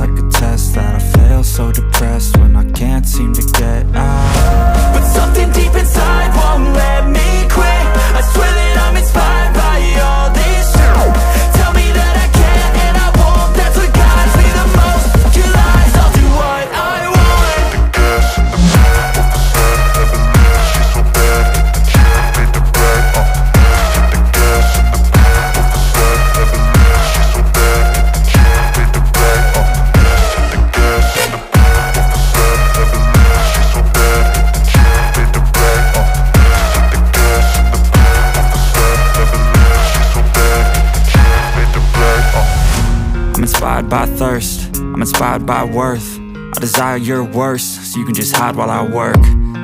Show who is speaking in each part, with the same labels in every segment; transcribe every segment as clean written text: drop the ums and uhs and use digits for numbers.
Speaker 1: like a test that I fail, so depressed when I can't seem to get out. But something deep inside won't let me quit. I swear that I'm inspired by all this shit. Tell me that I can't and I won't. That's what guides me the most. Your lies, I'll do what I want. I'm inspired by thirst, I'm inspired by worth. I desire your worst, so you can just hide while I work.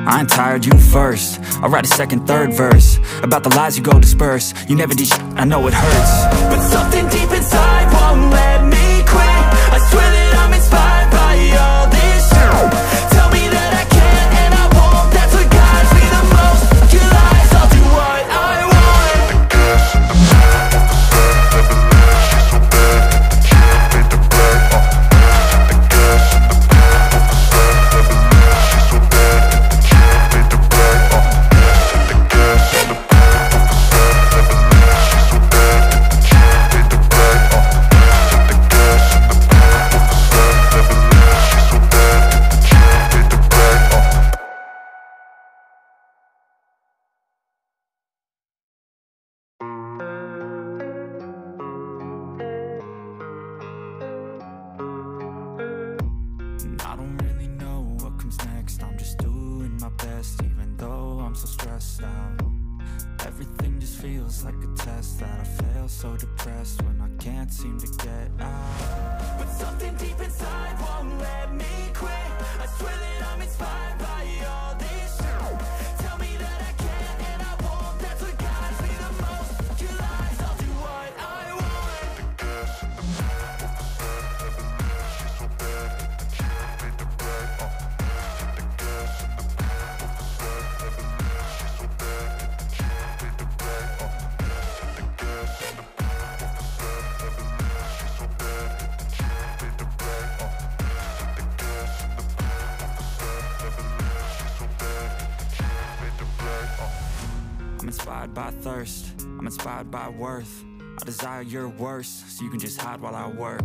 Speaker 1: I ain't tired, you first. I'll write a second, third verse about the lies you go disperse. You never did shit, I know it hurts. But something deep inside won't let me quit. I swear that I'm inspired by all this shit. Tell me that I can't and I won't. That's what guides me the most. Your lies, I'll do what I want. I don't really know what comes next. I'm just doing my best, even though I'm so stressed out. Everything just feels like a test that I fail, so depressed when I can't seem to get out. But something deep inside won't let me quit. I swear that I'm inspired by all this shit. Tell me that I can't and I won't. That's what guides me the most. Your lies, I'll do what I want. I'm inspired by thirst, I'm inspired by worth. I desire your worst, so you can just hide while I work.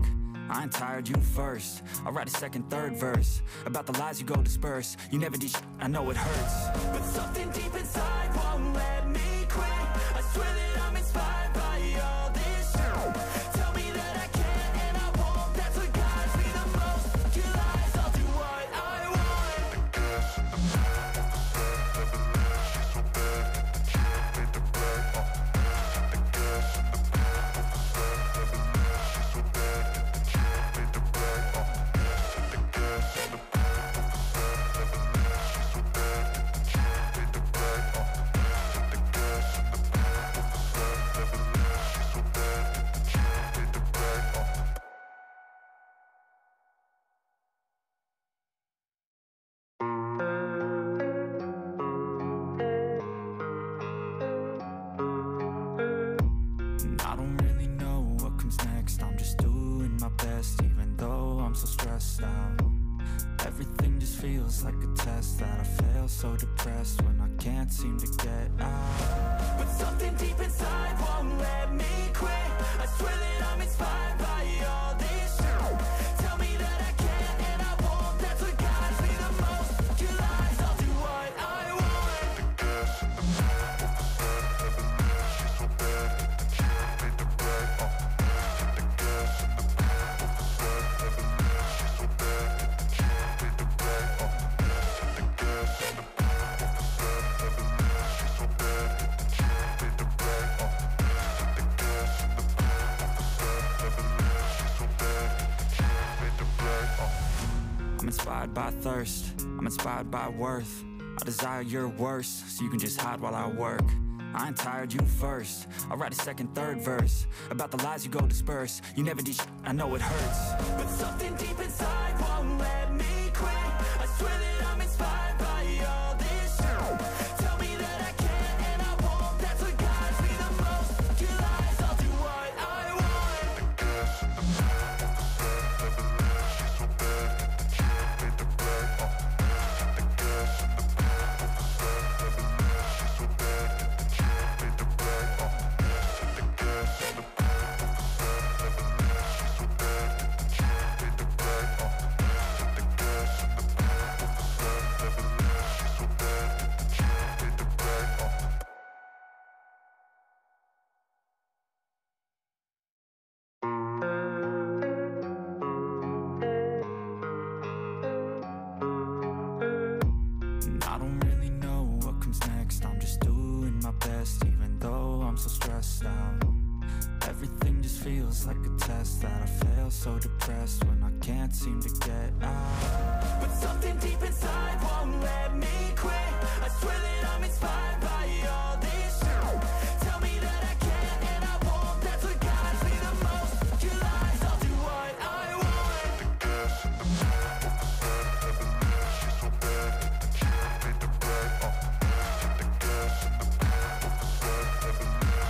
Speaker 1: I ain't tired, you first. I'll write a second, third verse about the lies you go disperse. You never did shit, I know it hurts. But something deep inside won't let me quit. I swear that I'm inspired by all this shit. Tell me that I can't and I won't. That's what guides me the most. Your lies, I'll do what I want. I don't really know what comes next. I'm just doing my best, even though I'm so stressed out. Everything just feels like a test that I fail, so depressed when I can't seem to get out. But something deep inside won't let me quit. I swear that I'm inspired by all this shit. Tell me that I can't and I won't. That's what guides me the most. Your lies, I'll do what I want. I'm inspired by thirst, I'm inspired by worth. I desire your worst, so you can just hide while I work. I ain't tired, you first. I'll write a second, third verse about the lies you go disperse. You never did shit, I know it hurts. But something deep inside won't let me quit. I swear that I'm inspired by all this shit. Tell me that I can't and I won't. That's what guides me the most. Your lies, I'll do what I want. stressed out. Everything just feels like a test that I fail, so depressed when I can't seem to get out. But something deep inside won't let me quit. I swear that I'm inspired by all this shit. Tell me that I can and I won't. That's what guides me the most. Your lies, I'll do what I want. The gas in the back of the sun, never leave. She's so bad, she made the bread. The gas in the back of the sun, never leave.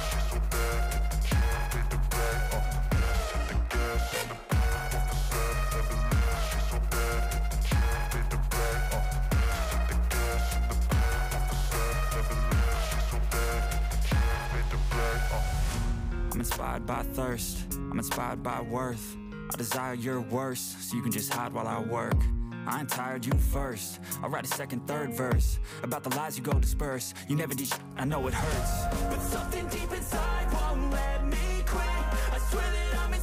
Speaker 1: She's so bad, she made the bread. The gas in the back of the sun, never leave. She's so bad, she made the bread. The gas in the back of the sun, never leave. She's so bad, she made the bread. I'm inspired by thirst, I'm inspired by worth. I desire your worst, so you can just hide while I work. I ain't tired, you first. I'll write a second, third verse about the lies you go disperse. You never did shit, I know it hurts. But something deep inside won't let me quit. I swear that I'm